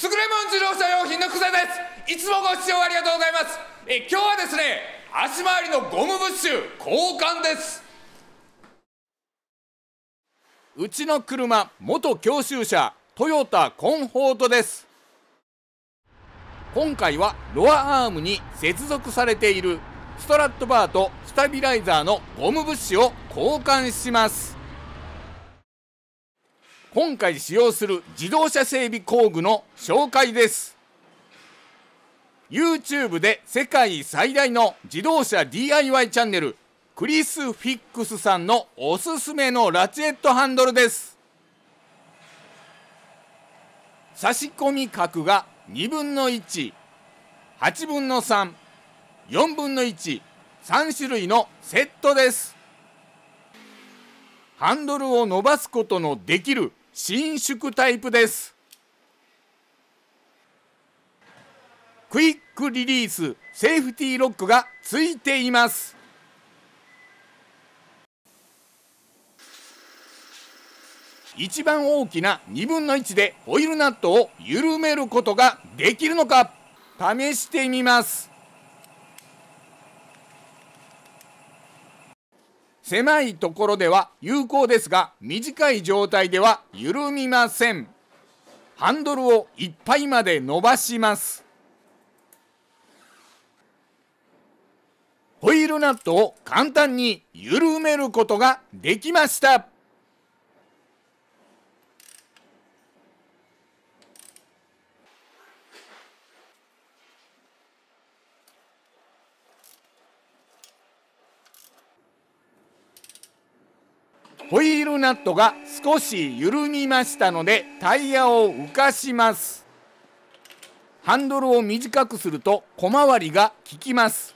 優れもん自動車用品の草です。いつもご視聴ありがとうございます。今日はですね、足回りのゴムブッシュ交換です。うちの車、元教習車トヨタコンフォートです。今回はロアアームに接続されているストラットバーとスタビライザーのゴムブッシュを交換します。今回使用する自動車整備工具の紹介です。 YouTube で世界最大の自動車 DIY チャンネルクリス・フィックスさんのおすすめのラチェットハンドルです。差し込み角が2分の1、8分の3、4分の1、3種類のセットです。ハンドルを伸ばすことのできる伸縮タイプです。クイックリリースセーフティーロックがついています。一番大きな2分の1でオイルナットを緩めることができるのか試してみます。狭いところでは有効ですが、短い状態では緩みません。ハンドルをいっぱいまで伸ばします。ホイールナットを簡単に緩めることができました。ホイールナットが少し緩みましたのでタイヤを浮かします。ハンドルを短くすると小回りが利きます。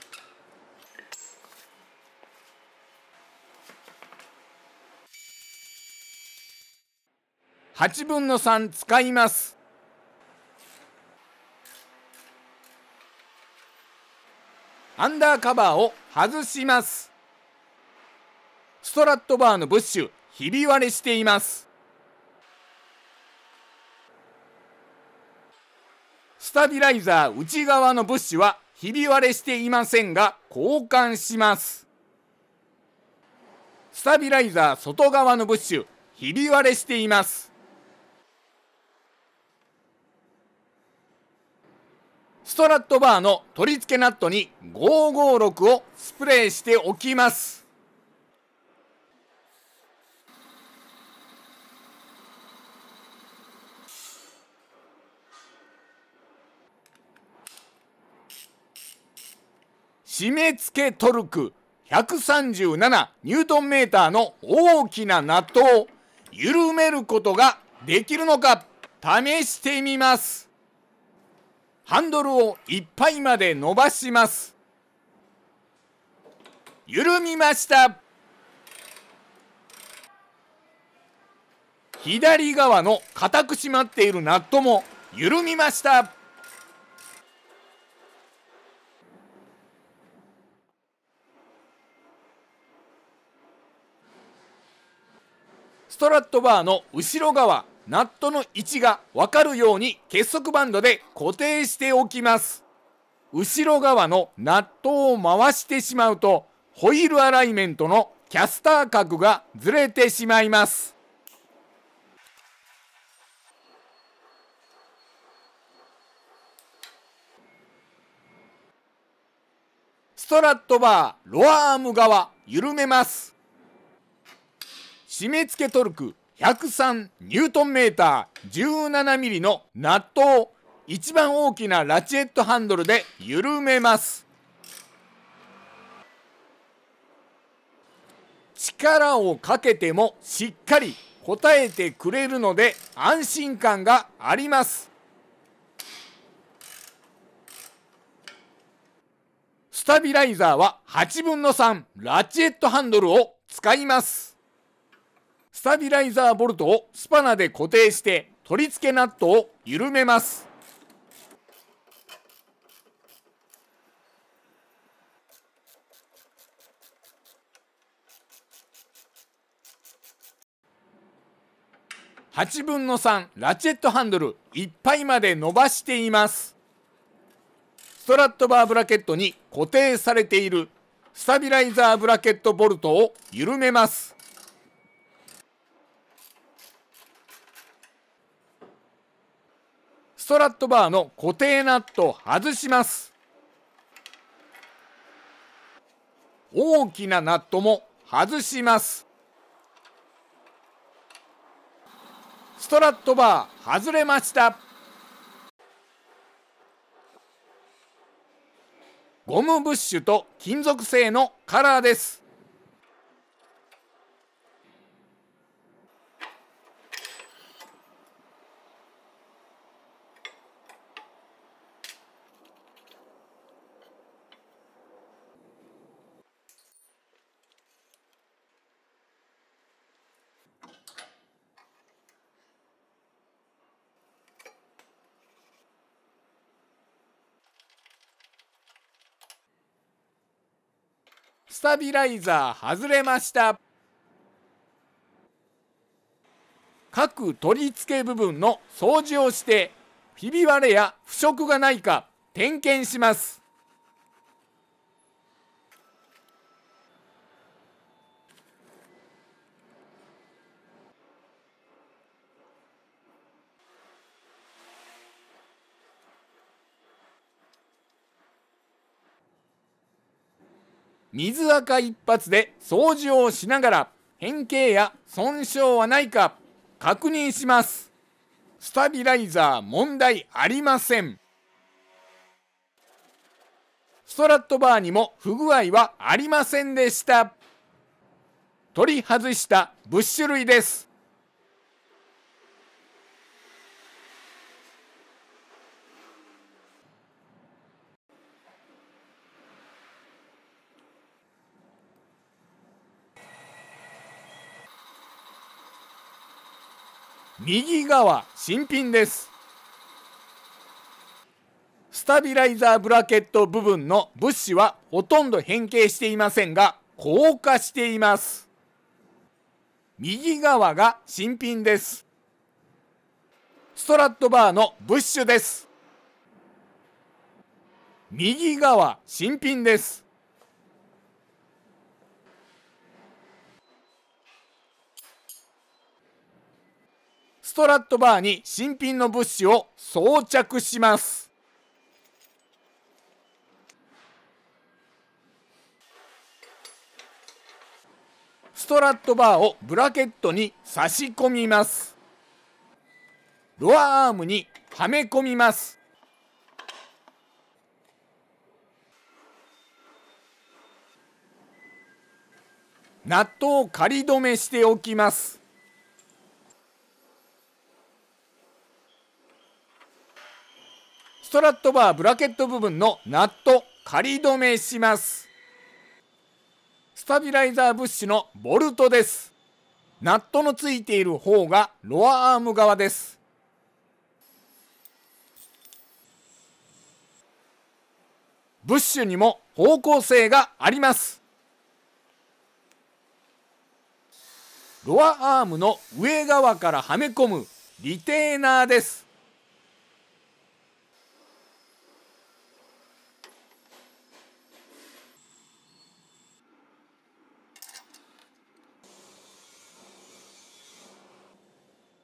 8分の3使います。アンダーカバーを外します。ストラットバーのブッシュ、ひび割れしています。スタビライザー内側のブッシュはひび割れしていませんが交換します。スタビライザー外側のブッシュ、ひび割れしています。ストラットバーの取り付けナットに556をスプレーしておきます。締め付けトルク137ニュートンメーターの大きなナットを緩めることができるのか試してみます。ハンドルをいっぱいまで伸ばします。緩みました。左側の固く締まっているナットも緩みました。ストラットバーの後ろ側、ナットの位置が分かるように結束バンドで固定しておきます。後ろ側のナットを回してしまうとホイールアライメントのキャスター角がずれてしまいます。ストラットバーロアアーム側緩めます。締め付けトルク103ニュートンメーター17ミリのナットを一番大きなラチェットハンドルで緩めます。力をかけてもしっかり応えてくれるので安心感があります。スタビライザーは8分の3ラチェットハンドルを使います。スタビライザーボルトをスパナで固定して取り付けナットを緩めます。8分の3ラチェットハンドルいっぱいまで伸ばしています。ストラットバーブラケットに固定されているスタビライザーブラケットボルトを緩めます。ストラットバーの固定ナットを外します。大きなナットも外します。ストラットバー外れました。ゴムブッシュと金属製のカラーです。スタビライザー外れました。各取り付け部分の掃除をしてひび割れや腐食がないか点検します。水垢一発で掃除をしながら変形や損傷はないか確認します。スタビライザー問題ありません。ストラットバーにも不具合はありませんでした。取り外したブッシュ類です。右側新品です。スタビライザーブラケット部分のブッシュはほとんど変形していませんが硬化しています。右側が新品です。ストラットバーのブッシュです。右側新品です。ストラットバーに新品のブッシュを装着します。ストラットバーをブラケットに差し込みます。ロアアームにはめ込みます。ナットを仮止めしておきます。ストラットバーブラケット部分のナット仮止めします。スタビライザーブッシュのボルトです。ナットのついている方がロアアーム側です。ブッシュにも方向性があります。ロアアームの上側からはめ込むリテーナーです。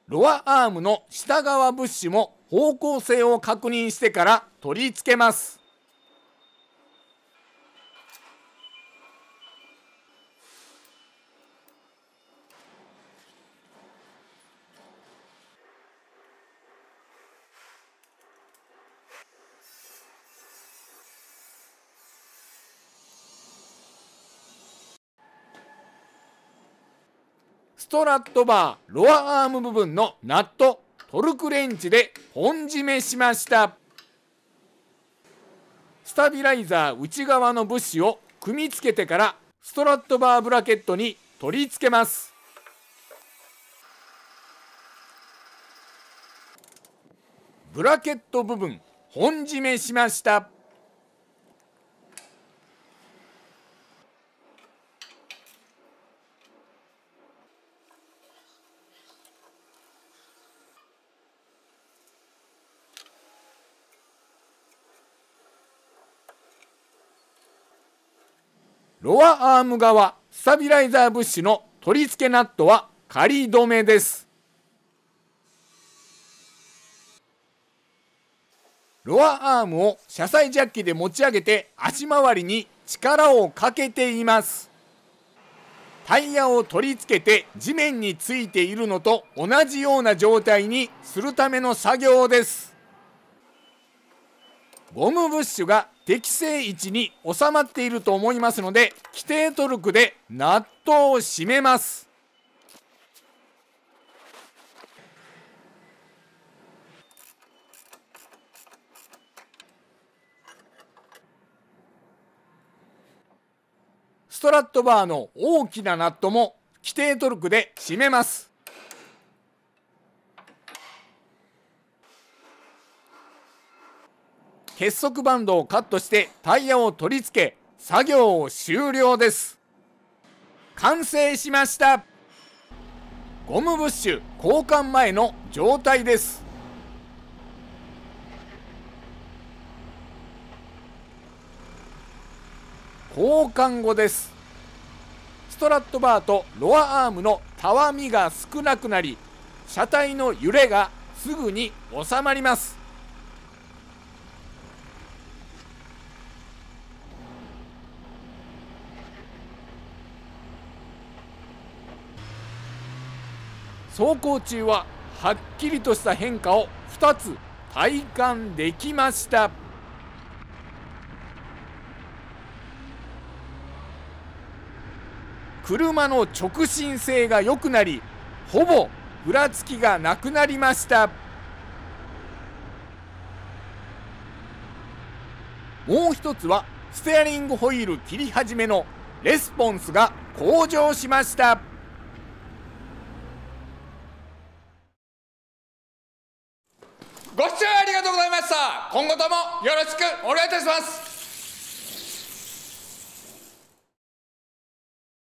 ロアアームの下側ブッシュも方向性を確認してから取り付けます。ストラットバーロアアーム部分のナットトルクレンチで本締めしました。スタビライザー内側のブッシュを組み付けてからストラットバーブラケットに取り付けます。ブラケット部分本締めしました。ロアアーム側スタビライザーブッシュの取り付けナットは仮止めです。ロアアームを車載ジャッキで持ち上げて足回りに力をかけています。タイヤを取り付けて地面についているのと同じような状態にするための作業です。ゴムブッシュが適正位置に収まっていると思いますので、規定トルクでナットを締めます。ストラットバーの大きなナットも規定トルクで締めます。結束バンドをカットしてタイヤを取り付け、作業終了です。完成しました。ゴムブッシュ交換前の状態です。交換後です。ストラットバーとロアアームのたわみが少なくなり、車体の揺れがすぐに収まります。走行中ははっきりとした変化を2つ体感できました。車の直進性が良くなり、ほぼふらつきがなくなりました。もう一つはステアリングホイール切り始めのレスポンスが向上しました。ご視聴ありがとうございました。今後ともよろしくお願いいたします。